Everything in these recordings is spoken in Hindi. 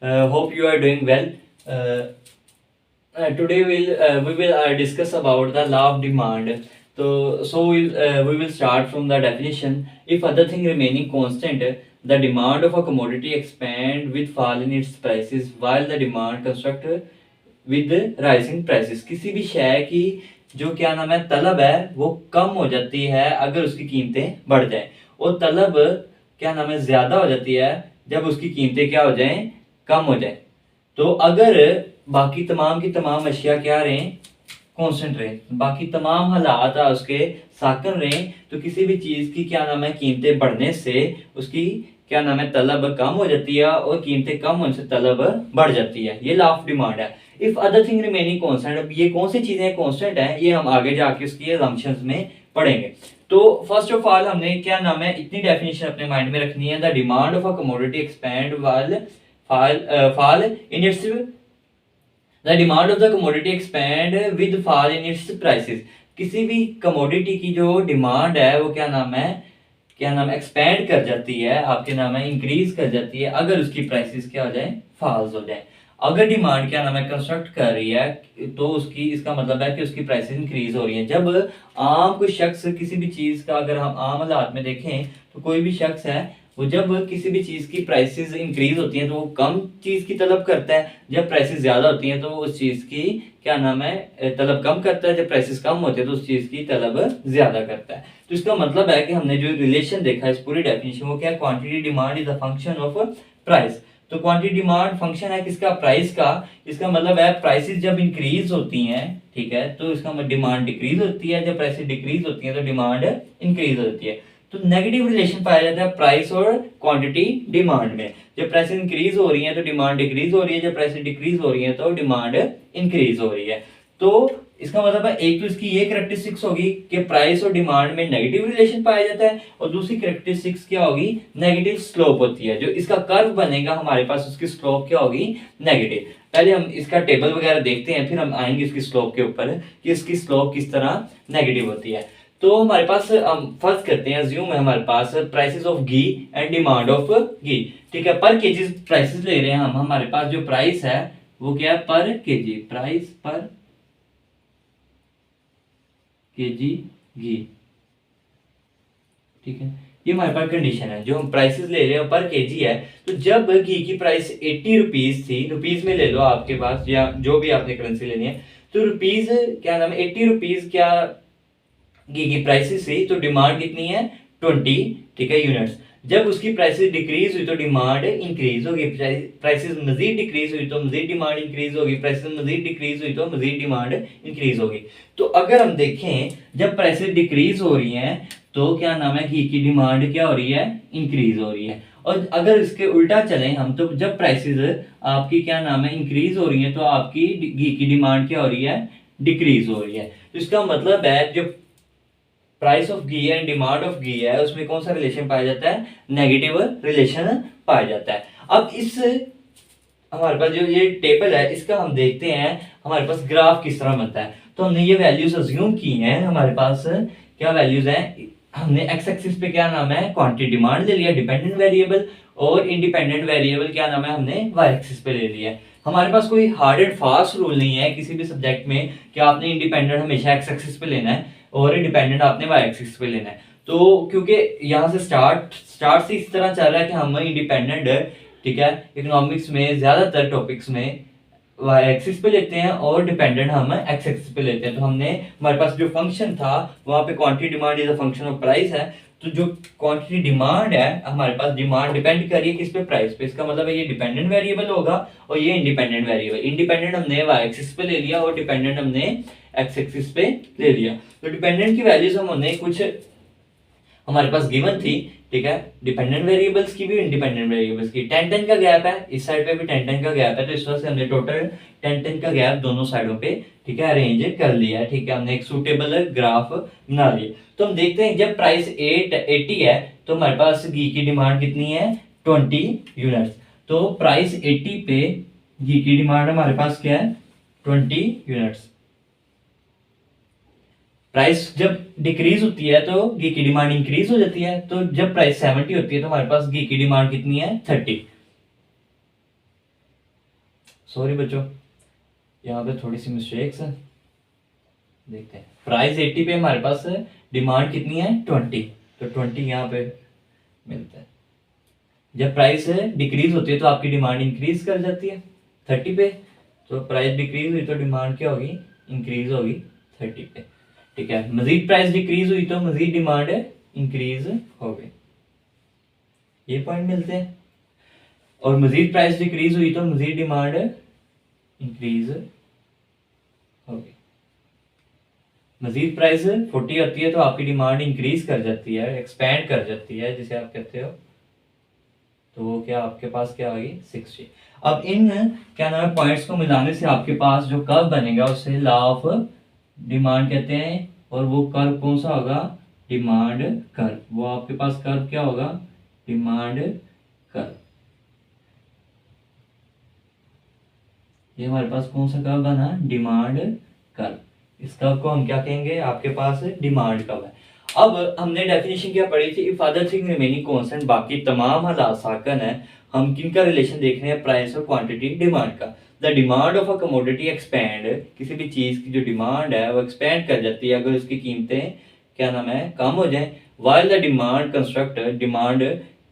Hope you are doing well. Today we will discuss about the law of demand. We will start from the definition. If other thing remaining constant, the demand of a commodity expand with fall in its prices, while the demand construct with rising prices. किसी भी शय की जो क्या नाम है तलब है वो कम हो जाती है अगर उसकी कीमतें बढ़ जाएं, और तलब क्या नाम है ज्यादा हो जाती है जब उसकी कीमतें क्या हो जाएं, कम हो जाए। तो अगर बाकी तमाम की तमाम अशिया क्या रहे, कांस्टेंट रहे, बाकी तमाम हालात उसके साकन रहे, तो किसी भी चीज की क्या नाम है कीमतें बढ़ने से उसकी क्या नाम है तलब कम हो जाती है, और कीमतें कम होने से तलब बढ़ जाती है। ये लॉ ऑफ डिमांड है। If other thing remaining constant, अब ये कौन सी चीजें कांस्टेंट है ये हम आगे जाके उसकी assumptions में पढ़ेंगे। तो फर्स्ट ऑफ ऑल हमने क्या नाम है इतनी डेफिनेशन अपने माइंड में रखनी है। The demand of a commodity expand वाल fall in its the demand of the commodity expand with fall in its prices। किसी भी कमोडिटी की जो डिमांड है वो क्या नाम है एक्सपैंड कर जाती है, आपके नाम है इंक्रीज कर जाती है अगर उसकी प्राइसेस क्या हो जाए, फॉल्स हो जाए। अगर डिमांड क्या नाम है कंस्ट्रक्ट कर रही है तो उसकी इसका मतलब है कि उसकी प्राइसेस इंक्रीज हो रही है। जब आम कोई शख्स किसी भी चीज का, अगर हम आम हालात में देखें तो कोई भी शख्स है वो जब किसी भी चीज की प्राइसेस इंक्रीज होती हैं तो वो कम चीज की तलब करता है, जब प्राइसेस ज्यादा होती हैं तो वो उस चीज की क्या नाम है तलब कम करता है, जब प्राइसेस कम होते हैं तो उस चीज की तलब ज्यादा करता है। तो इसका मतलब है कि हमने जो रिलेशन देखा है इस पूरी डेफिनेशन वो क्या है, quantity demand is a function of price. तो क्वांटिटी डिमांड फंक्शन है किसका, प्राइस का। इसका मतलब है प्राइसेस जब इंक्रीज होती हैं, ठीक है, तो इसका मतलब डिमांड डिक्रीज होती है, जब प्राइसेस डिक्रीज होती हैं तो डिमांड इंक्रीज होती है। तो नेगेटिव रिलेशन पाया जाता है प्राइस और क्वांटिटी डिमांड में। जब प्राइसेस इंक्रीज हो रही हैं तो डिमांड डिक्रीज हो रही है, जब प्राइसेस डिक्रीज हो रही है तो डिमांड इंक्रीज हो रही है। तो इसका मतलब है एक तो इसकी ये कैरेक्टरिस्टिक्स होगी कि प्राइस और डिमांड में नेगेटिव रिलेशन पाया जाता है, और दूसरी कैरेक्टरिस्टिक्स क्या होगी, नेगेटिव स्लोप होती है। जो इसका कर्व बनेगा हमारे पास उसकी स्लोप क्या होगी, नेगेटिव। पहले हम इसका टेबल वगैरह देखते हैं, फिर हम आएंगे इसकी स्लोप के ऊपर कि इसकी स्लोप किस तरह नेगेटिव होती है। तो हमारे पास हम फर्स्ट करते हैं, अज्यूम है हमारे पास prices of ghee and demand of ghee. ठीक है, पर केजी प्राइसेस ले रहे हैं हम। हमारे पास जो प्राइस है वो क्या है, पर केजी, प्राइस पर केजी घी। ठीक है, ये हमारे पास कंडीशन है। जो हम प्राइसेस ले रहे हैं पर केजी है। तो जब घी की प्राइस 80 रुपीज थी, रुपीज में ले लो आपके पास या जो भी आपने करेंसी लेनी है, तो रुपीज क्या नाम है 80 रुपीज क्या घी की प्राइसेस थी, तो डिमांड कितनी है 20, ठीक है, यूनिट्स। जब उसकी प्राइसेस डिक्रीज हुई तो डिमांड इंक्रीज होगी, प्राइसेस मजीद डिक्रीज हुई तो मजीद डिमांड इंक्रीज होगी, प्राइसेस मजीद डिक्रीज हुई तो मजीद डिमांड इंक्रीज होगी। तो अगर हम देखें जब प्राइसेस डिक्रीज हो रही हैं तो क्या नाम है घी की डिमांड क्या हो रही है, इंक्रीज हो रही है। और अगर इसके उल्टा चलें हम, तो जब प्राइसेस आपकी क्या नाम है इंक्रीज हो रही है तो आपकी घी की डिमांड क्या हो रही है, डिक्रीज हो रही है। तो इसका मतलब है जो price of ghee and demand of ghee है उसमें कौन सा रिलेशन पाया जाता है, नेगेटिव रिलेशन पाया जाता है। अब इस हमारे पास जो ये टेबल है इसका हम देखते हैं हमारे पास ग्राफ किस तरह बनता है। तो हमने ये वैल्यूज अज्यूम की हैं, हमारे पास क्या वैल्यूज हैं, हमने एक्स एक्सिस पे क्या नाम है क्वांटिटी डिमांड ले लिया डिपेंडेंट वेरिएबल, और इंडिपेंडेंट वेरिएबल क्या नाम है हमने वाई एक्सिस पे ले लिया। हमारे पास कोई हार्ड एंड फास्ट रूल नहीं है किसी भी सब्जेक्ट में कि आपने इंडिपेंडेंट हमेशा एक्स एक्सिस पे लेना है और डिपेंडेंट आपने वाई एक्सिस पे लेना है। तो क्योंकि यहाँ से स्टार्ट से इस तरह चल रहा है कि हम इंडिपेंडेंट, ठीक है, इकोनॉमिक्स में ज्यादातर टॉपिक्स में वाई एक्सिस पे लेते हैं और डिपेंडेंट हम एक्स एक्सिस पे लेते हैं। तो हमने हमारे पास जो फंक्शन था वहां पे quantity demand is a function of price है। तो जो क्वांटिटी डिमांड है हमारे पास डिमांड डिपेंड कर रही है किस पे, प्राइस पे। इसका मतलब है ये डिपेंडेंट वेरिएबल होगा और ये इंडिपेंडेंट वेरिएबल। इंडिपेंडेंट हमने वाई एक्सिस पे ले लिया और डिपेंडेंट हमने एक्स एक्सिस पे ले लिया। तो डिपेंडेंट की वैल्यूज हमने कुछ हमारे पास गिवन थी, ठीक है, डिपेंडेंट वेरिएबल्स की भी इंडिपेंडेंट वेरिएबल्स की। 10-10 का गैप है, इस साइड पे भी 10-10 का गैप है, तो इस वजह से हमने टोटल 10-10 का गैप दोनों साइडों पे, ठीक है, अरेंज कर लिया है। ठीक है, हमने एक सूटेबल ग्राफ बना लिया। तो हम देखते हैं जब प्राइस 80 है तो हमारे पास घी की डिमांड कितनी है, 20 यूनिट्स। तो प्राइस 80 पे घी की डिमांड हमारे पास क्या है, 20 यूनिट्स। प्राइस जब डिक्रीज होती है तो घी की डिमांड इंक्रीज हो जाती है। तो जब प्राइस 70 होती है तो हमारे पास घी की डिमांड कितनी है, 30। सॉरी बच्चों, यहाँ पे थोड़ी सी मिस्टेक्स है। देखते हैं, प्राइस 80 पे हमारे पास है, डिमांड कितनी है 20, तो 20 यहाँ पे मिलता है। जब प्राइस डिक्रीज होती है तो आपकी डिमांड इंक्रीज कर जाती है 30 पे, तो प्राइस डिक्रीज हुई तो डिमांड क्या होगी, इंक्रीज होगी 30 पे। ठीक है, मजीद प्राइस डिक्रीज हुई तो मजीद डिमांड इंक्रीज हो गई, ये पॉइंट मिलते हैं। और मजीद प्राइस डिक्रीज हुई तो मजीद डिमांड इंक्रीज हो गई। मजीद प्राइस 40 आती है तो आपकी डिमांड इंक्रीज कर जाती है, एक्सपैंड कर जाती है जिसे आप कहते हो, तो वो क्या आपके पास क्या होगी 60। अब इन क्या नाम है पॉइंट्स को मिलाने से आपके पास जो कर्व बनेगा उसे लॉ ऑफ डिमांड कहते हैं, और वो कर्व कौन सा होगा, डिमांड कर्व। वो आपके पास कर्व क्या होगा, डिमांड कर्व। ये हमारे पास कौन सा कर्व बना, डिमांड कर्व। इस कर्व को हम क्या कहेंगे, आपके पास डिमांड कर्व है। अब हमने डेफिनेशन क्या पढ़ी थी, if other thing remaining constant, बाकी तमाम हालात साकन है, हम किनका रिलेशन देख रहे हैं, प्राइस और क्वांटिटी डिमांड का। The demand of a commodity expand, किसी भी चीज की जो डिमांड है वो एक्सपैंड कर जाती है अगर उसकी कीमतें क्या नाम है कम हो जाए, while the demand constant, demand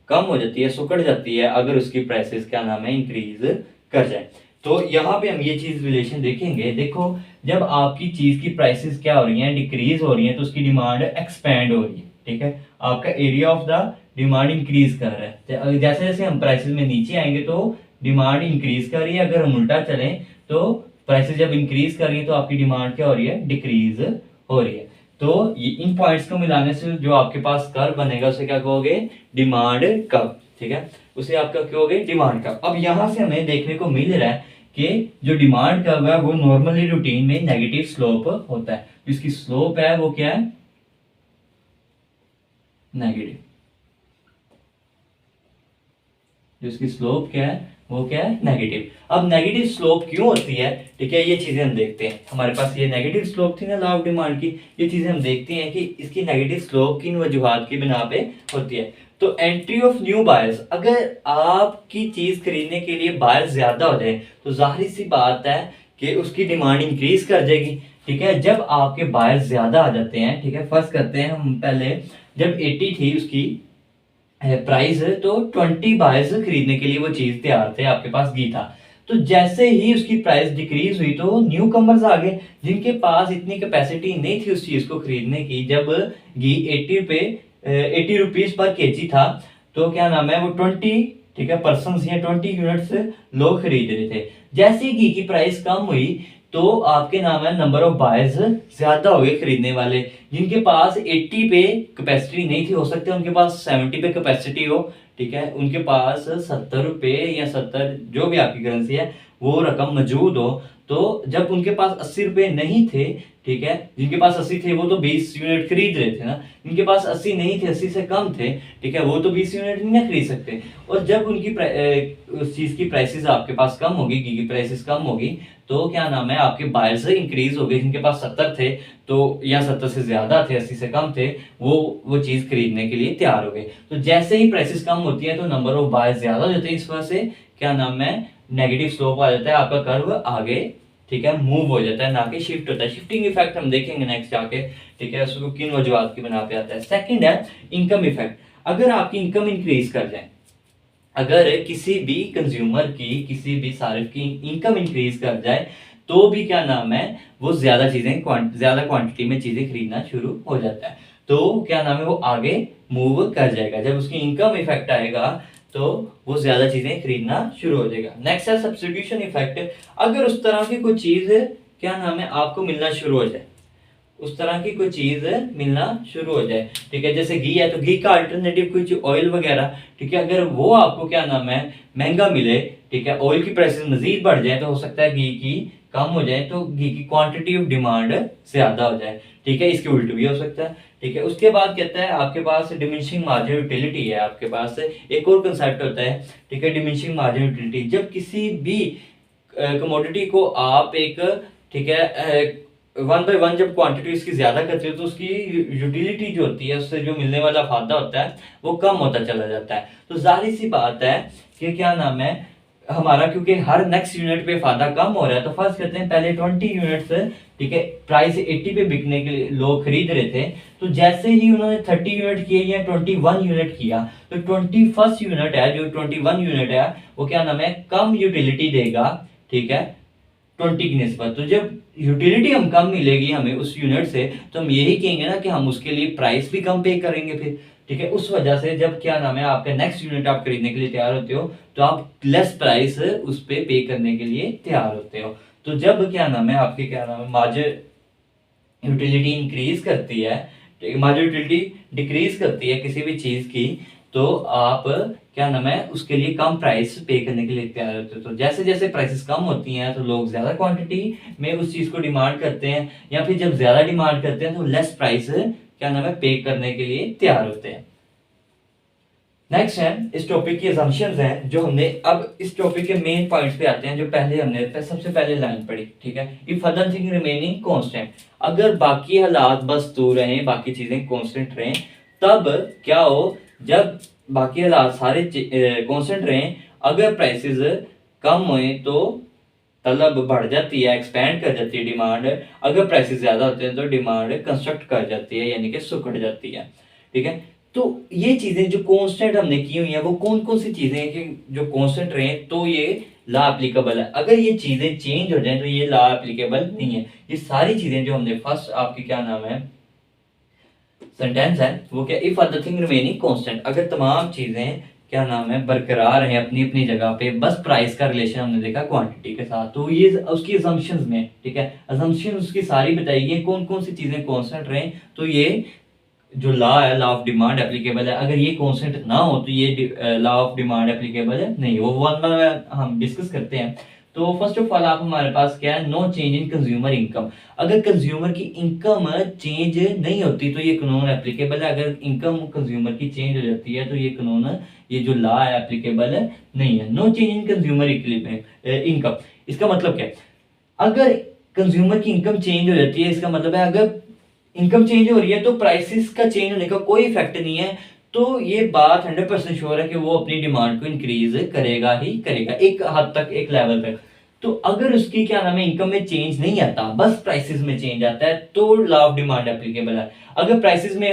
कम हो जाती है, सुकड़ जाती है अगर उसकी प्राइसेस क्या नाम है इंक्रीज कर जाए। तो यहाँ पे हम ये चीज रिलेशन देखेंगे। देखो, जब आपकी चीज की प्राइसेस क्या हो रही हैं, डिक्रीज हो रही हैं, तो उसकी डिमांड एक्सपैंड हो रही है। ठीक है, आपका area of the demand increase कर रहा है। जैसे जैसे हम प्राइसेस में नीचे आएंगे तो डिमांड इंक्रीज कर रही है, अगर हम उल्टा चलें तो प्राइसेस जब इंक्रीज कर रही है तो आपकी डिमांड क्या हो रही है, डिक्रीज हो रही है। तो ये इन पॉइंट्स को मिलाने से जो आपके पास कर्व बनेगा उसे क्या कहोगे, डिमांड कर्व। ठीक है, उसे आपका क्या कहोगे, डिमांड कर्व। अब यहां से हमें देखने को मिल रहा है कि जो डिमांड कर्व है वो नॉर्मली रूटीन में नेगेटिव स्लोप होता है, इसकी स्लोप है वो क्या है, नेगेटिव। जो इसकी स्लोप क्या है वो क्या है, नेगेटिव। अब नेगेटिव स्लोप क्यों होती है, ठीक है, ये चीजें हम देखते हैं। हमारे पास ये नेगेटिव स्लोप थी ना लॉ ऑफ डिमांड की, ये चीजें हम देखते हैं कि इसकी नेगेटिव स्लोप किन वजूहात की बिना पे होती है। तो एंट्री ऑफ न्यू बायर्स, अगर आपकी चीज खरीदने के लिए बायर्स ज्यादा हो जाए तो जाहिर सी बात है कि उसकी डिमांड इंक्रीज कर जाएगी। ठीक है, जब आपके बायर्स ज्यादा आ जाते हैं, ठीक है, फर्स्ट करते हैं हम पहले, जब 80 थी उसकी प्राइस, तो 20 बायर्स खरीदने के लिए वो चीज तैयार थे, आपके पास घी था। तो जैसे ही उसकी प्राइस डिक्रीज हुई तो न्यू कमर्स आ गए जिनके पास इतनी कैपेसिटी नहीं थी उस चीज को खरीदने की। जब घी 80 रुपीज पर केजी था तो क्या नाम है वो 20, ठीक है, पर्सन या 20 यूनिट्स लोग खरीद रहे थे। जैसे ही घी की प्राइस कम हुई तो आपके नाम है नंबर ऑफ बायर्स ज्यादा हो गए खरीदने वाले, जिनके पास 80 पे कैपेसिटी नहीं थी, हो सकता है उनके पास 70 पे कैपेसिटी हो। ठीक है, उनके पास 70 रुपए या 70 जो भी आपकी करेंसी है वो रकम मौजूद हो। तो जब उनके पास 80 रुपए नहीं थे, ठीक है, जिनके पास 80 थे वो तो 20 यूनिट खरीद रहे थे ना, जिनके पास 80 नहीं थे, 80 से कम थे, ठीक है, वो तो 20 यूनिट नहीं ना खरीद सकते। और जब उनकी उस चीज की प्राइसेस आपके पास कम होगी, घी की प्राइसेस कम होगी, तो क्या नाम है आपके बायर्स इंक्रीज हो गए, जिनके पास 70 थे तो या 70 से ज्यादा थे, 80 से कम थे, वो चीज खरीदने के लिए तैयार हो गए। तो जैसे ही प्राइसेस कम होती है तो नंबर ऑफ बायर्स ज्यादा हो जाते हैं, इस वजह से क्या नाम है नेगेटिव स्लोप आ जाता है, आपका कर्व आगे, ठीक है, मूव हो जाता है, ना कि शिफ्ट होता है। शिफ्टिंग इफेक्ट हम देखेंगे नेक्स्ट जाके, ठीक है, उसको किन वजूहात की बना पे आता है। सेकंड है इनकम इफेक्ट। अगर आपकी इनकम इंक्रीज कर जाए, अगर किसी भी कंज्यूमर की, किसी भी सारिफ की इनकम इंक्रीज कर जाए तो भी क्या नाम है वो ज्यादा चीजें ज्यादा क्वांटिटी में चीजें खरीदना शुरू हो जाता है, तो क्या नाम है वो आगे मूव कर जाएगा। जब उसकी इनकम इफेक्ट आएगा तो वो ज्यादा चीजें खरीदना शुरू हो जाएगा। नेक्स्ट है सब्स्टिट्यूशन इफेक्ट। अगर उस तरह की कोई चीज क्या नाम है आपको मिलना शुरू हो जाए, उस तरह की कोई चीज मिलना शुरू हो जाए, ठीक है, जैसे घी है तो घी का अल्टरनेटिव कुछ ऑयल वगैरह, ठीक है, अगर वो आपको क्या नाम है महंगा मिले, ठीक है, ऑयल की प्राइसेस मजीद बढ़ जाए तो हो सकता है घी की कम हो जाए तो घी की क्वांटिटी ऑफ डिमांड ज्यादा हो जाए, ठीक है, इसके उल्ट भी हो सकता है। ठीक है, उसके बाद कहता है आपके पास डिमिनिशिंग मार्जिन यूटिलिटी है, आपके पास एक और कंसेप्ट होता है, ठीक है, डिमिनिशिंग मार्जिन यूटिलिटी। जब किसी भी कमोडिटी को आप एक, ठीक है, वन बाय वन जब क्वांटिटी इसकी ज्यादा करते हो तो उसकी यूटिलिटी जो होती है, उससे जो मिलने वाला फायदा होता है वो कम होता चला जाता है। तो जाहिर सी बात है कि क्या नाम है हमारा क्योंकि हर नेक्स्ट यूनिट पे फायदा कम हो रहा है, तो फर्स्ट करते हैं पहले 20 यूनिट्स, ठीक है, प्राइस 80 पे बिकने के लिए लोग खरीद रहे थे, तो जैसे ही उन्होंने 30 यूनिट किए या 21 यूनिट किया, तो 21st यूनिट है, जो 21 यूनिट है वो क्या नाम है, कम यूटिलिटी देगा, ठीक है, 20 की निस्बत। तो जब यूटिलिटी हम कम मिलेगी हमें उस यूनिट से, तो हम यही कहेंगे ना कि हम उसके लिए प्राइस भी कम पे करेंगे फिर, ठीक है। उस वजह से जब क्या नाम है आपका नेक्स्ट यूनिट आप खरीदने के लिए तैयार होते हो, तो आप लेस प्राइस उस पे करने के लिए तैयार होते हो। तो जब क्या नाम है आपके क्या नाम है मार्जिन यूटिलिटी इंक्रीज करती है, मार्जिन यूटिलिटी डिक्रीज करती है किसी भी चीज की, तो आप क्या नाम है उसके लिए कम प्राइस पे करने के लिए तैयार होते हो। तो जैसे जैसे प्राइसेस कम होती हैं तो लोग ज्यादा क्वांटिटी में उस चीज को डिमांड करते हैं, या फिर जब ज्यादा डिमांड करते हैं तो लेस प्राइस क्या नाम है पे करने के लिए तैयार होते हैं। नेक्स्ट है इस टॉपिक की असम्पशंस हैं जो हमने, अब इस टॉपिक के मेन पॉइंट्स पे आते हैं जो पहले हमने सबसे पहले लाइन पढ़ी, ठीक है। If other thing remaining constant, अगर बाकी हालात बस तो रहें, बाकी चीजें कांस्टेंट रहें, तब क्या हो, जब बाकी हालात सारे कांस्टेंट रहें, अगर प्राइसेस कम हुए तो तलब बढ़ जाती है, एक्सपेंड कर जाती है डिमांड, अगर प्राइसेस ज्यादा होते हैं तो डिमांड कंस्ट्रक्ट कर जाती है, यानी कि सुकड़ जाती है, ठीक है। तो ये चीजें जो कांस्टेंट हमने की हुई है वो कौन कौन सी चीजें हैं कि जो कांस्टेंट रहे, तो ये लॉ एप्लीकेबल है। अगर ये चीजें चेंज हो जाएं तो ये लॉ एप्लीकेबल नहीं है। ये सारी चीजें जो हमने फर्स्ट आपकी क्या नाम है सेंटेंस है वो क्या, if other thing remaining constant, अगर तमाम चीजें क्या नाम है बरकरार है अपनी अपनी जगह पे, बस प्राइस का रिलेशन हमने देखा क्वांटिटी के साथ, तो ये उसकी असम्पशंस में, ठीक है, असम्पशन उसकी सारी बताई गई कौन कौन सी चीजें कांस्टेंट रहे, तो ये जो लॉ है, लॉ ऑफ डिमांड एप्लीकेबल है। अगर ये कांस्टेंट ना हो तो ये लॉ ऑफ डिमांड एप्लीकेबल है नहीं, वो वन बाय वन हम डिस्कस करते हैं। तो फर्स्ट ऑफ ऑल आप हमारे पास क्या है, no change in consumer income, अगर कंज्यूमर की इनकम चेंज नहीं होती तो ये कानून एप्लीकेबल है। अगर इनकम कंज्यूमर की चेंज हो जाती है तो ये कानून, ये जो लॉ है एप्लीकेबल नहीं है। No change in consumer income, इसका मतलब क्या है, अगर कंज्यूमर की इनकम चेंज हो जाती है, इसका मतलब है अगर इनकम चेंज हो रही है तो प्राइसेस का चेंज होने का कोई इफेक्ट नहीं है, तो ये बात 100% श्योर है कि वो अपनी डिमांड को इंक्रीज करेगा ही करेगा एक हद तक, एक लेवल तक। तो अगर उसकी क्या नाम है इनकम में चेंज नहीं आता, बस प्राइसेस में चेंज आता है, तो लॉ ऑफ डिमांड एप्लीकेबल है। अगर प्राइसेस में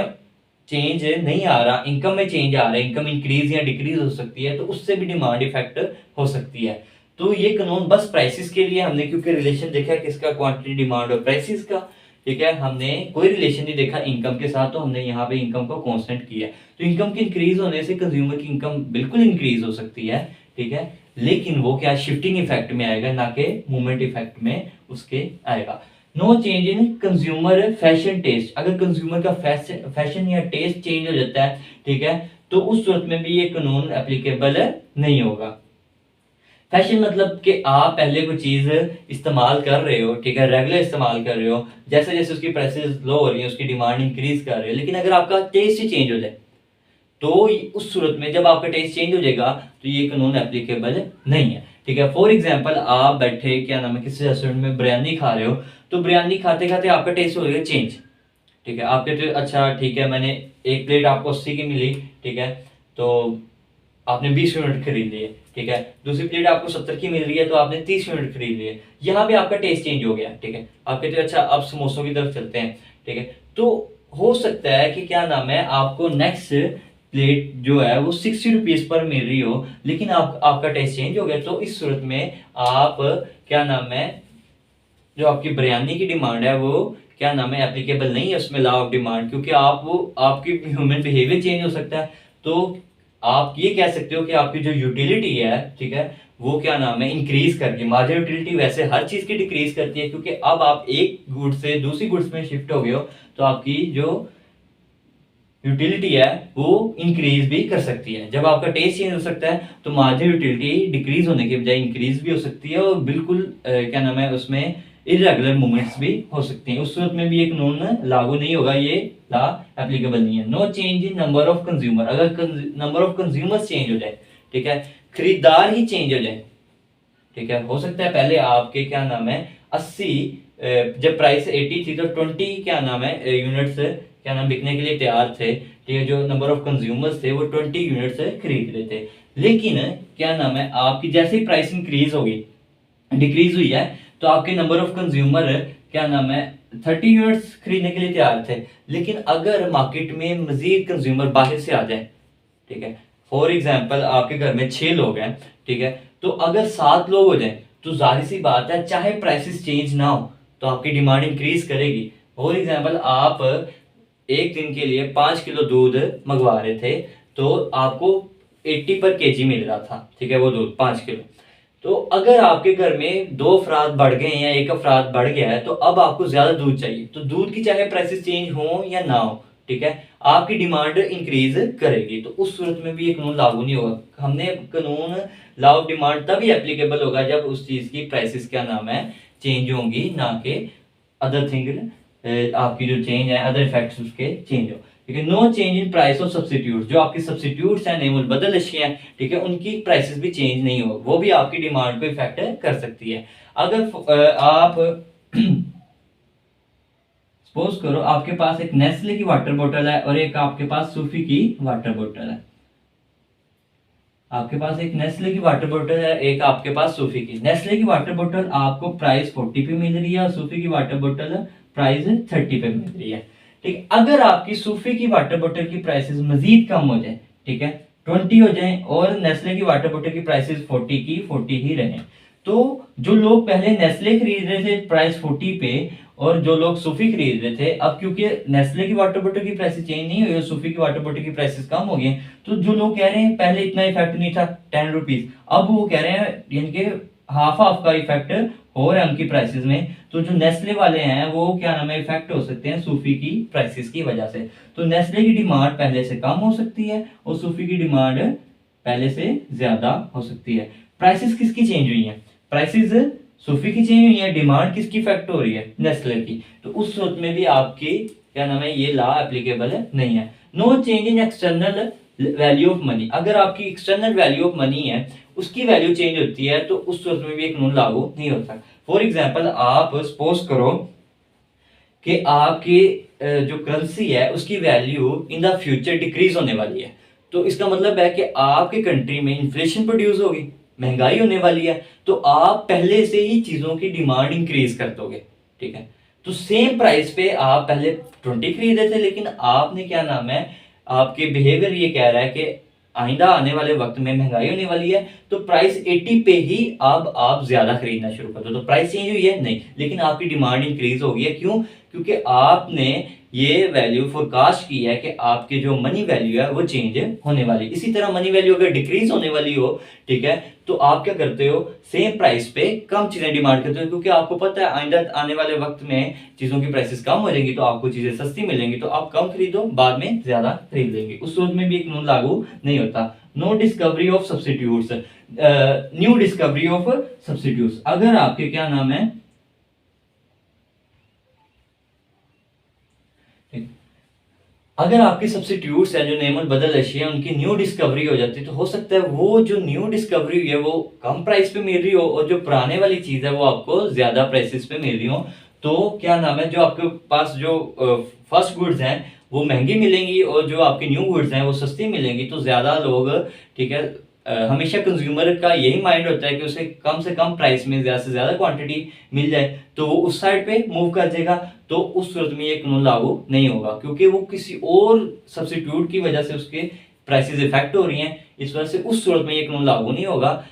चेंज नहीं आ रहा, इनकम में चेंज आ रहा है, इनकम इंक्रीज या डिक्रीज हो सकती है, तो उससे भी डिमांड इफेक्ट हो सकती है। तो ये कानून बस प्राइसेस के लिए हमने क्योंकि रिलेशन देखा किसका, क्वांटिटी डिमांड और प्राइसेस का, ठीक है, हमने कोई रिलेशन नहीं देखा इनकम के साथ, तो हमने यहाँ पे इनकम को कांस्टेंट किया। तो इनकम की इंक्रीज होने से कंज्यूमर की इनकम बिल्कुल इंक्रीज हो सकती है, ठीक है, लेकिन वो क्या शिफ्टिंग इफेक्ट में आएगा, ना कि मूवमेंट इफेक्ट में उसके आएगा। No change in consumer fashion taste, अगर कंज्यूमर का फैशन या टेस्ट चेंज हो जाता है, ठीक है, तो उस सूरत में भी ये कानून एप्लीकेबल नहीं होगा। फैशन मतलब कि आप पहले कोई चीज इस्तेमाल कर रहे हो, ठीक है, रेगुलर इस्तेमाल कर रहे हो, जैसे जैसे उसकी प्राइसेस लो हो रही है उसकी डिमांड इंक्रीज कर रहे हो, लेकिन अगर आपका टेस्ट ही चेंज हो जाए, तो उस सूरत में जब आपका टेस्ट चेंज हो जाएगा तो ये कानून एप्लीकेबल नहीं है, ठीक है। फॉर एग्जाम्पल आप बैठे क्या नाम है किसी रेस्टोरेंट में बिरयानी खा रहे हो, तो बिरयानी खाते खाते आपका टेस्ट हो गया चेंज, ठीक है, आप कहते हो अच्छा ठीक है, मैंने एक प्लेट आपको 80 की मिली, ठीक है, तो आपने 20 यूनिट खरीद लिए, ठीक है, दूसरी प्लेट आपको 70 की मिल रही है तो आपने 30 यूनिट खरीद लिए, यहाँ पे आपका टेस्ट चेंज हो गया, ठीक है, आप कहते हो अच्छा अब समोसों की तरफ चलते हैं, ठीक है। तो हो सकता है कि क्या नाम है आपको नेक्स्ट प्लेट जो है वो 60 रुपीज पर मिल रही हो, लेकिन आपका टेस्ट चेंज हो गया, तो इस सूरत में आप क्या नाम है जो आपकी बिरयानी की डिमांड है वो क्या नाम है एप्लीकेबल नहीं है उसमें लॉ ऑफ डिमांड, क्योंकि आप वो आपकी ह्यूमन बिहेवियर चेंज हो सकता है। तो आप ये कह सकते हो कि आपकी जो यूटिलिटी है, ठीक है, वो क्या नाम है इंक्रीज करके, मार्जिनल यूटिलिटी वैसे हर चीज की डिक्रीज करती है, क्योंकि अब आप एक गुड्स से दूसरी गुड्स में शिफ्ट हो गए हो, तो आपकी जो यूटिलिटी है वो इंक्रीज भी कर सकती है। जब आपका टेस्ट चेंज हो सकता है तो मार्जिनल यूटिलिटी डिक्रीज होने के बजाय इंक्रीज भी हो सकती है, और बिल्कुल क्या नाम है उसमें इरेगुलर मूवमेंट्स भी हो सकते हैं, उस सूरत में भी एक कानून लागू नहीं होगा, ये लॉ एप्लीकेबल नहीं है। No change in number of consumer, अगर नंबर ऑफ कंज्यूमर्स चेंज हो जाए, ठीक है, खरीदार ही चेंज हो जाए, ठीक है, हो सकता है पहले आपके क्या नाम है 80 जब प्राइस 80 थी तो 20 क्या नाम है यूनिट्स क्या नाम बिकने के लिए तैयार थे, ठीक है, जो नंबर ऑफ कंज्यूमर्स थे वो 20 यूनिट्स खरीद रहे थे, लेकिन क्या नाम है, आपकी जैसे ही प्राइस इंक्रीज होगी, डिक्रीज हुई है, तो आपके नंबर ऑफ कंज्यूमर क्या नाम है 30 यूनिट्स खरीदने के लिए तैयार थे, लेकिन अगर मार्केट में मजीद कंज्यूमर बाहर से आ जाए, ठीक है, फॉर एग्जाम्पल आपके घर में 6 लोग हैं, ठीक है, तो अगर 7 लोग हो जाए तो जाहिर सी बात है चाहे प्राइसेस चेंज ना हो तो आपकी डिमांड इंक्रीज करेगी। फॉर एग्जाम्पल आप एक दिन के लिए 5 किलो दूध मंगवा रहे थे, तो आपको 80 पर केजी मिल रहा था, ठीक है, वो दूध 5 किलो। तो अगर आपके घर में 2 अफराद बढ़ गए हैं या एक अफराद बढ़ गया है, तो अब आपको ज्यादा दूध चाहिए, तो दूध की चाहे प्राइसेस चेंज हो या ना हो, ठीक है, आपकी डिमांड इंक्रीज करेगी। तो उस सूरत में भी ये कानून लागू नहीं होगा। हमने कानून लॉ ऑफ डिमांड तभी एप्लीकेबल होगा जब उस चीज की प्राइसेस क्या नाम है चेंज होंगी, ना कि अदर थिंग आपकी जो चेंज है अदर इफेक्ट्स उसके चेंज हो। ठीक है, no change in price of substitute, जो आपके सब्सिट्यूट्स हैं नेमुल बदल अशिया हैं, ठीक है, उनकी प्राइसेस भी चेंज नहीं हो, वो भी आपकी डिमांड को इफेक्ट कर सकती है। अगर आप सपोज करो आपके पास एक नेस्ले की वाटर बोतल है और एक आपके पास सूफी की वाटर बोतल है, आपके पास एक नेस्ले की वाटर बोतल है, एक आपके पास सूफी की। नेस्ले की वाटर बोतल आपको प्राइस 40 पे मिल रही है और सूफी की वाटर बोतल प्राइस 30 पे मिल रही है। ठीक, अगर आपकी सूफी की वाटर बोतल की प्राइसेस मजीद कम हो जाए, ठीक है, 20 हो जाए और नेस्ले की वाटर बोतल की प्राइसेस 40 की 40 ही रहे, तो जो लोग पहले नेस्ले खरीद रहे थे प्राइस 40 पे और जो लोग सूफी खरीद रहे थे, अब क्योंकि नेस्ले की वाटर बोतल की प्राइसेस चेंज नहीं हुई और सूफी की वाटर बोतल की प्राइसेस कम हो गई, तो जो लोग कह रहे हैं पहले इतना इफेक्ट नहीं था 10 रुपीज, अब वो कह रहे हैं यानी कि हाफ हाफ का इफेक्ट हो रहा है उनकी प्राइसेस में। तो जो नेस्ले वाले हैं वो क्या नाम है इफेक्ट हो सकते हैं सूफी की प्राइसेस की वजह से। तो नेस्ले की डिमांड पहले से कम हो सकती है और सूफी की डिमांड पहले से ज्यादा हो सकती है। प्राइसेस किसकी चेंज हुई है? प्राइसेस सूफी की चेंज हुई है, डिमांड किसकी इफेक्ट हो रही है? नेस्ले की। तो उस सूरत में भी आपकी क्या नाम है ये लॉ एप्लीकेबल नहीं है। No change in external value of money, अगर आपकी एक्सटर्नल वैल्यू ऑफ मनी है उसकी वैल्यू चेंज होती है तो उस सूरत में भी एक कानून लागू नहीं होता। फॉर एग्जाम्पल आप सपोज करो कि आपकी जो करेंसी है उसकी value in the future decrease होने वाली है, तो इसका मतलब है कि आपके कंट्री में इन्फ्लेशन प्रोड्यूस होगी, महंगाई होने वाली है, तो आप पहले से ही चीजों की डिमांड इंक्रीज कर दोगे। ठीक है, तो सेम प्राइस पे आप पहले 20 खरीदे थे, लेकिन आपने क्या नाम है आपके बिहेवियर ये कह रहा है कि आइंदा आने वाले वक्त में महंगाई होने वाली है, तो प्राइस 80 पे ही अब आप ज्यादा खरीदना शुरू कर दो। तो प्राइस चेंज हुई है नहीं, लेकिन आपकी डिमांड इंक्रीज हो गई है। क्यों? क्योंकि आपने ये वैल्यू फोरकास्ट की है कि आपकी जो मनी वैल्यू है वो चेंज होने वाली। इसी तरह मनी वैल्यू अगर डिक्रीज होने वाली हो, ठीक है, तो आप क्या करते हो सेम प्राइस पे कम चीजें डिमांड करते हो, क्योंकि आपको पता है आइंदा आने वाले वक्त में चीजों की प्राइसेस कम हो जाएंगी तो आपको चीजें सस्ती मिलेंगी, तो आप कम खरीदो बाद में ज्यादा खरीद लेंगे। उस सूरत में भी एक कानून लागू नहीं होता। No discovery of substitutes, new discovery of substitutes, अगर आपके क्या नाम है अगर आपके सब्सिट्यूट्स हैं जो नेमल बदल अशिया उनकी न्यू डिस्कवरी हो जाती है, तो हो सकता है वो जो न्यू डिस्कवरी हुई है वो कम प्राइस पे मिल रही हो और जो पुराने वाली चीज है वो आपको ज्यादा प्राइसेस पे मिल रही हो। तो क्या नाम है जो आपके पास जो फर्स्ट गुड्स हैं वो महंगी मिलेंगी और जो आपकी न्यू गुड्स हैं वो सस्ती मिलेंगी, तो ज्यादा लोग, ठीक है, हमेशा कंज्यूमर का यही माइंड होता है कि उसे कम से कम प्राइस में ज्यादा से ज्यादा क्वांटिटी मिल जाए, तो वो उस साइड पे मूव कर जाएगा। तो उस सूरत में ये कानून लागू नहीं होगा, क्योंकि वो किसी और सब्सिट्यूट की वजह से उसके प्राइसेस इफेक्ट हो रही हैं, इस वजह से उस सूरत में ये कानून लागू नहीं होगा।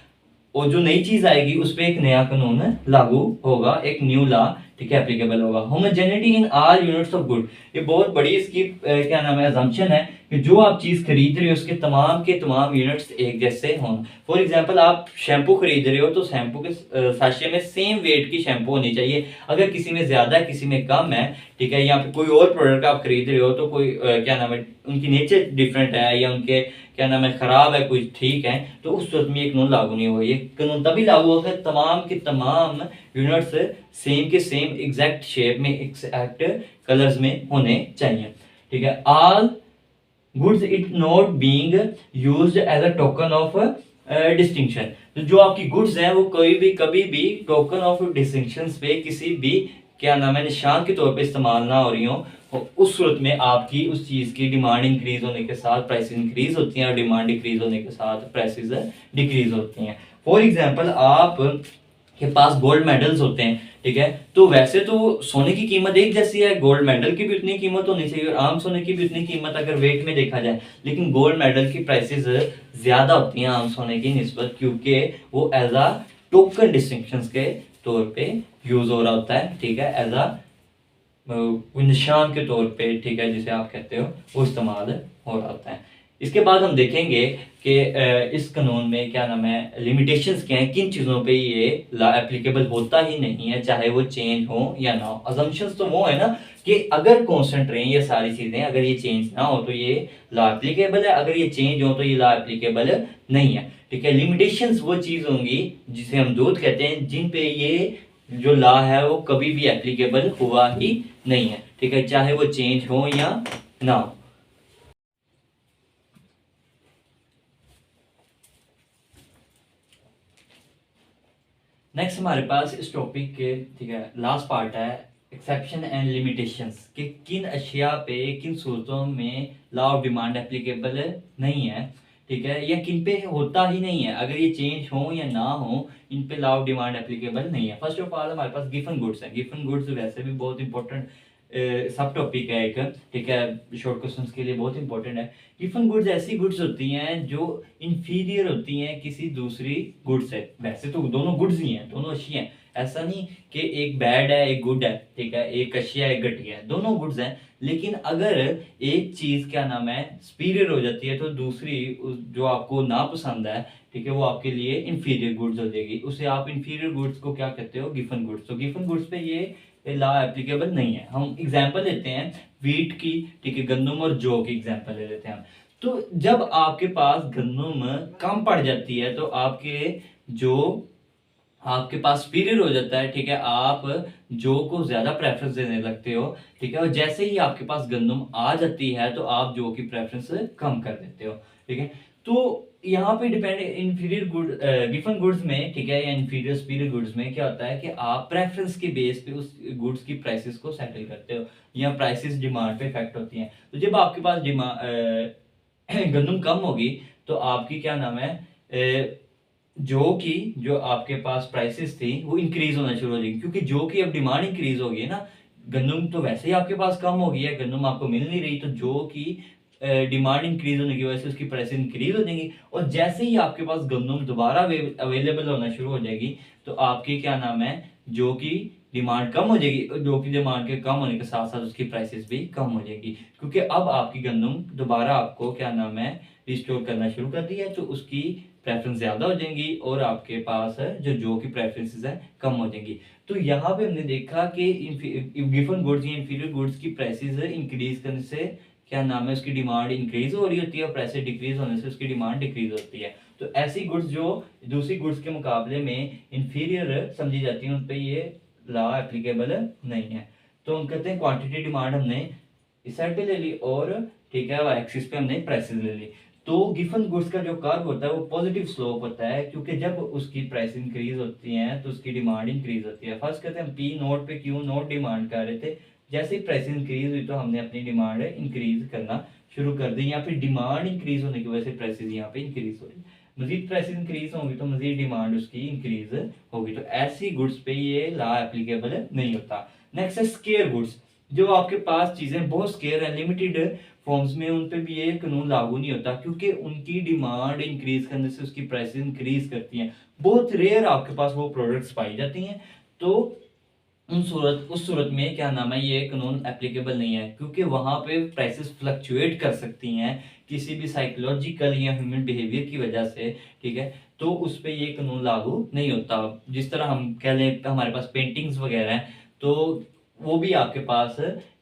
और जो नई चीज आएगी उस पर एक नया कानून लागू होगा, एक न्यू लॉ, ठीक है, एप्लीकेबल होगा। Homogeneity in all units of good, ये बहुत बड़ी इसकी क्या नाम है अजम्पशन है कि जो आप चीज खरीद रहे हो उसके तमाम के तमाम यूनिट्स एक जैसे हों। फॉर एग्जांपल आप शैम्पू खरीद रहे हो तो शैम्पू के साशे में सेम वेट की शैम्पू होनी चाहिए। अगर किसी में ज्यादा है किसी में कम है, ठीक है, या फिर कोई और प्रोडक्ट आप खरीद रहे हो तो कोई क्या नाम है उनकी नेचर डिफरेंट है या उनके क्या नाम है खराब है कुछ ठीक है, तो उस सूरत में ये कानून लागू नहीं होगा। ये कानून तभी लागू होगा तमाम के तमाम यूनिट्स सेम के सेम एग्जैक्ट शेप में एग्जैक्ट कलर्स में होने चाहिए। ठीक है, all goods it not being used as a token of distinction, तो जो आपकी गुड्स हैं वो कोई भी कभी भी टोकन ऑफ डिस्टिंक्शन पे किसी भी क्या नाम है निशान के तौर पे इस्तेमाल ना हो रही हो, तो उस सूरत में आपकी उस चीज़ की डिमांड इंक्रीज होने के साथ प्राइसेस इंक्रीज होती हैं और डिमांड डिक्रीज होने के साथ प्राइसेस डिक्रीज होती हैं। फॉर एग्जांपल आप के पास गोल्ड मेडल्स होते हैं, ठीक है, तो वैसे तो सोने की कीमत एक जैसी है, गोल्ड मेडल की भी उतनी कीमत होनी चाहिए और आम सोने की भी उतनी कीमत अगर वेट में देखा जाए, लेकिन गोल्ड मेडल की प्राइसेस ज्यादा होती हैं आम सोने की निस्बत, क्योंकि वो एज अ टोकन डिस्टिंक्शंस के तौर पे यूज हो रहा होता है, ठीक है, एज अ निशान के तौर पे, ठीक है, जिसे आप कहते हो, वो इस्तेमाल हो रहा होता है। इसके बाद हम देखेंगे कि इस कानून में क्या नाम है लिमिटेशंस क्या है, किन चीज़ों पे ये लॉ एप्लीकेबल होता ही नहीं है, चाहे वो चेंज हो या ना हो। अजम्पशंस तो वो है ना कि अगर कॉन्स्टेंट रहे ये सारी चीज़ें, अगर ये चेंज ना हो तो ये लॉ एप्लीकेबल है, अगर ये चेंज हो तो ये लॉ एप्लीकेबल नहीं है, ठीक है। लिमिटेशंस वो चीज़ होंगी जिसे हम दूत कहते हैं, जिन पे ये जो लॉ है वो कभी भी एप्लीकेबल हुआ ही नहीं है, ठीक है, चाहे वो चेंज हो या ना हो। नेक्स्ट हमारे पास इस टॉपिक के, ठीक है, लास्ट पार्ट है एक्सेप्शन एंड लिमिटेशंस, कि किन अशिया पे किन सूरतों में लॉ ऑफ डिमांड एप्लीकेबल नहीं है, ठीक है, या किन पे होता ही नहीं है, अगर ये चेंज हो या ना हो इन पे लॉ ऑफ डिमांड एप्लीकेबल नहीं है। फर्स्ट ऑफ ऑल हमारे पास गिवन गुड्स है। गिवन गुड्स वैसे भी बहुत इंपॉर्टेंट सब टॉपिक है एक, ठीक है, शॉर्ट क्वेश्चंस के लिए बहुत इंपॉर्टेंट है। गिवन गुड्स ऐसी गुड्स होती हैं जो इंफीरियर होती हैं किसी दूसरी गुड से। वैसे तो दोनों गुड्स ही हैं, दोनों अशिया हैं, ऐसा नहीं कि एक बैड है एक गुड है, ठीक है, एक अशिया एक घटिया है, दोनों गुड्स हैं। लेकिन अगर एक चीज क्या नाम है सुपीरियर हो जाती है तो दूसरी जो आपको ना पसंद है, ठीक है, वो आपके लिए इंफीरियर गुड्स हो जाएगी, उसे आप इंफीरियर गुड्स को क्या कहते हो, गिवन गुड्स। तो गिवन गुड्स पे ये लॉ एप्लीकेबल नहीं है। हम एग्जांपल लेते हैं वीट की, ठीक है, गंदम और जौ की एग्जांपल ले लेते हैं हम। तो जब आपके पास गंदम कम पड़ जाती है तो जो आपके पास पीरियड हो जाता है, ठीक है, आप जो को ज्यादा प्रेफरेंस देने लगते हो, ठीक है, और जैसे ही आपके पास गंदम आ जाती है तो आप जो की प्रेफरेंस कम कर देते हो, ठीक है। तो यहाँ पे depend inferior good given goods में, ठीक है, या इंफीरियर सुपीरियर गुड्स में क्या होता है कि आप प्रेफरेंस के बेस पे उस गुड्स की प्राइसेस को सेटल करते हो, या प्राइसेस डिमांड पे इफेक्ट होती हैं। तो जब आपके पास डिमांड गंदम कम होगी तो आपकी क्या नाम है जो आपके पास प्राइसेस थी वो इंक्रीज होना शुरू हो जाएगी, क्योंकि जो की अब डिमांड इंक्रीज हो गई ना, गंदम तो वैसे ही आपके पास कम हो गई है, गंदम आपको मिल नहीं रही, तो जो की डिमांड इंक्रीज होने की वजह से उसकी प्राइस इंक्रीज हो जाएंगी, और जैसे ही आपके पास गंदम दोबारा अवेलेबल होना शुरू हो जाएगी तो आपकी क्या नाम है जो की डिमांड कम हो जाएगी, और जो की डिमांड के कम होने के साथ साथ उसकी प्राइसेस भी कम हो जाएगी, क्योंकि अब आपकी गंदम दोबारा आपको क्या नाम है रिस्टोर करना शुरू कर दी है, तो उसकी प्रेफरेंस ज्यादा हो जाएंगी और आपके पास जो की प्रेफरेंसेस है कम हो जाएंगी। तो यहाँ पे हमने देखा कि गिवन गुड्स या इंफीरियर गुड्स की प्राइसेस इंक्रीज करने से क्या नाम है उसकी डिमांड इंक्रीज हो रही होती है और प्राइसेस डिक्रीज होने से उसकी डिमांड डिक्रीज होती है। तो ऐसी गुड्स जो दूसरी गुड्स के मुकाबले में इंफीरियर समझी जाती है उन पे ये लॉ एप्लीकेबल नहीं है। तो हम कहते हैं क्वांटिटी डिमांड हमने इस साइड पे ले ली और, ठीक है, एक्सिस पे हमने प्राइसेस ले ली। तो गिवन गुड्स का जो कर्व होता है वो पॉजिटिव स्लोप होता है, क्योंकि जब उसकी प्राइस इंक्रीज होती है तो उसकी डिमांड इंक्रीज होती है। फर्स्ट कहते हैं हम पी नोट पे क्यू नोट डिमांड कर रहे थे, जैसे ही प्राइस इंक्रीज हुई तो हमने अपनी डिमांड इंक्रीज करना शुरू कर दी, या फिर डिमांड इंक्रीज होने की वजह से प्राइसेस यहाँ पे इंक्रीज हो रही, मजीद प्राइसेस इंक्रीज होंगी तो मजीद डिमांड उसकी इंक्रीज होगी। तो ऐसी गुड्स पे ये लॉ एप्लीकेबल नहीं होता। नेक्स्ट है स्केयर गुड्स, जो आपके पास चीजें बहुत स्केयर है, लिमिटेड फॉर्म्स में, उन पे भी ये कानून लागू नहीं होता, क्योंकि उनकी डिमांड इंक्रीज करने से उसकी प्राइसेस इंक्रीज करती हैं। बहुत रेयर आपके पास वो प्रोडक्ट्स पाई जाती हैं, तो उस सूरत में क्या नाम है ये कानून एप्लीकेबल नहीं है, क्योंकि वहां पे प्राइसेस फ्लक्चुएट कर सकती हैं किसी भी साइकोलॉजिकल या ह्यूमन बिहेवियर की वजह से, ठीक है, तो उस पे ये कानून लागू नहीं होता। जिस तरह हम कह लें हमारे पास पेंटिंग्स वगैरह हैं, तो वो भी आपके पास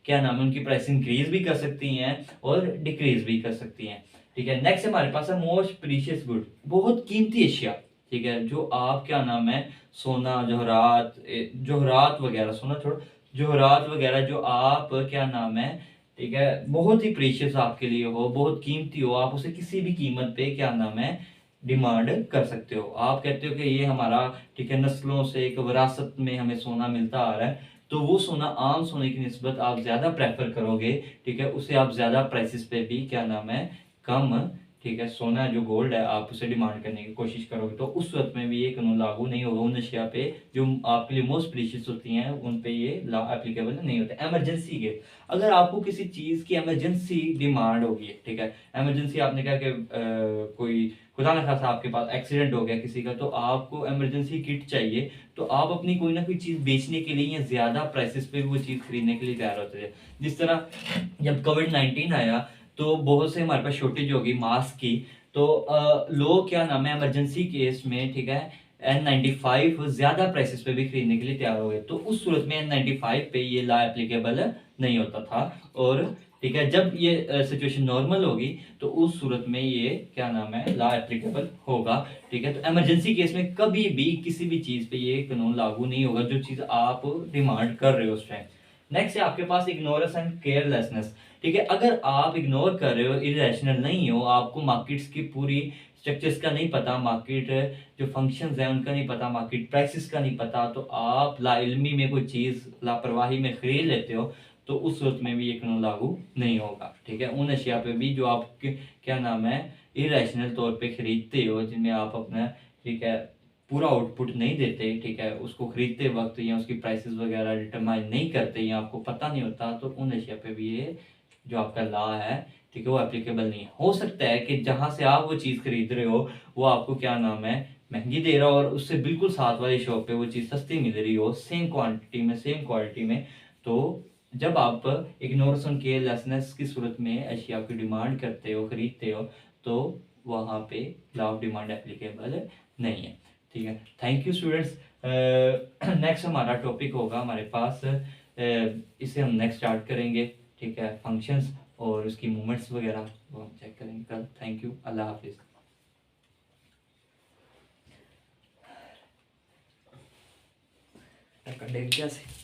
क्या नाम है उनकी प्राइस इंक्रीज भी कर सकती हैं और डिक्रीज भी कर सकती हैं, ठीक है। नेक्स्ट हमारे पास है मोस्ट प्रीशियस गुड, बहुत कीमती अशिया, ठीक है, जो आप क्या नाम है सोना जोहरात वगैरह, सोना छोड़ो जोहरात वगैरह, जो आप क्या नाम है, ठीक है, बहुत ही प्रीशियस आपके लिए हो, बहुत कीमती हो, आप उसे किसी भी कीमत पे क्या नाम है डिमांड कर सकते हो। आप कहते हो कि ये हमारा, ठीक है, नस्लों से एक विरासत में हमें सोना मिलता आ रहा है, तो वो सोना आम सोने की निस्बत आप ज़्यादा प्रेफर करोगे, ठीक है, उसे आप ज़्यादा प्राइसेस पे भी क्या नाम है कम, ठीक है, सोना जो गोल्ड है आप उसे डिमांड करने की कोशिश करोगे, तो उस वक्त में भी ये कानून लागू नहीं होगा उन अशिया पे जो आपके लिए मोस्ट प्रीशियस होती हैं, उन पे ये लॉ एप्लीकेबल नहीं होता। इमरजेंसी के, अगर आपको किसी चीज़ की इमरजेंसी डिमांड होगी, ठीक है, इमरजेंसी आपने कहा कि कोई खुदा न खासा आपके पास एक्सीडेंट हो गया किसी का, तो आपको इमरजेंसी किट चाहिए, तो आप अपनी कोई ना कोई चीज़ बेचने के लिए या ज़्यादा प्राइसेस पे वो चीज़ खरीदने के लिए तैयार होते थे। जिस तरह जब कोविड-19 आया तो बहुत से हमारे पास शॉर्टेज हो गई मास्क की, तो लोग क्या नाम है इमरजेंसी केस में, ठीक है, N95 ज़्यादा प्राइसेस पे भी खरीदने के लिए तैयार हो गए, तो उस सूरत में N95 पे ये लॉ एप्लीकेबल नहीं होता था। और ठीक है, जब ये सिचुएशन नॉर्मल होगी तो उस सूरत में ये क्या नाम है लॉ एप्लीकेबल होगा, ठीक है। तो इमरजेंसी केस में कभी भी किसी भी चीज़ पे ये कानून लागू नहीं होगा जो चीज़ आप डिमांड कर रहे हो उस टाइम। नेक्स्ट है आपके पास इग्नोरेंस एंड केयरलेसनेस, ठीक है, अगर आप इग्नोर कर रहे हो, इरेशनल नहीं हो, आपको मार्केट्स की पूरी स्ट्रक्चर्स का नहीं पता, मार्केट जो फंक्शंस हैं उनका नहीं पता, मार्केट प्राइसेस का नहीं पता, तो आप लाइल्मी में कोई चीज़ लापरवाही में खरीद लेते हो, तो उस सूरत में भी ये कानून लागू नहीं होगा, ठीक है। उन अशिया पे भी जो आप क्या नाम है इरेशनल तौर पे खरीदते हो, जिनमें आप अपना, ठीक है, पूरा आउटपुट नहीं देते, ठीक है, उसको खरीदते वक्त या उसकी प्राइसेस वगैरह डिटरमाइन नहीं करते या आपको पता नहीं होता, तो उन एशिया पे भी ये जो आपका लॉ है, ठीक है, वो एप्लीकेबल नहीं है। हो सकता है कि जहाँ से आप वो चीज़ खरीद रहे हो वो आपको क्या नाम है महंगी दे रहा हो और उससे बिल्कुल साथ वाली शॉप पे वो चीज़ सस्ती मिल रही हो सेम क्वांटिटी में, सेम क्वालिटी में, तो जब आप इग्नोरेंस ऑन केयरलेसनेस की सूरत में अशिया की डिमांड करते हो, खरीदते हो, तो वहाँ पे लॉ ऑफ डिमांड एप्लीकेबल नहीं है, ठीक है। Thank you students. नेक्स्ट हमारा टॉपिक होगा हमारे पास, इसे हम नेक्स्ट स्टार्ट करेंगे, ठीक है, फंक्शंस और उसकी मूवमेंट्स वगैरह वो हम चेक करेंगे कल। थैंक यू, अल्लाह हाफिज़। कैसे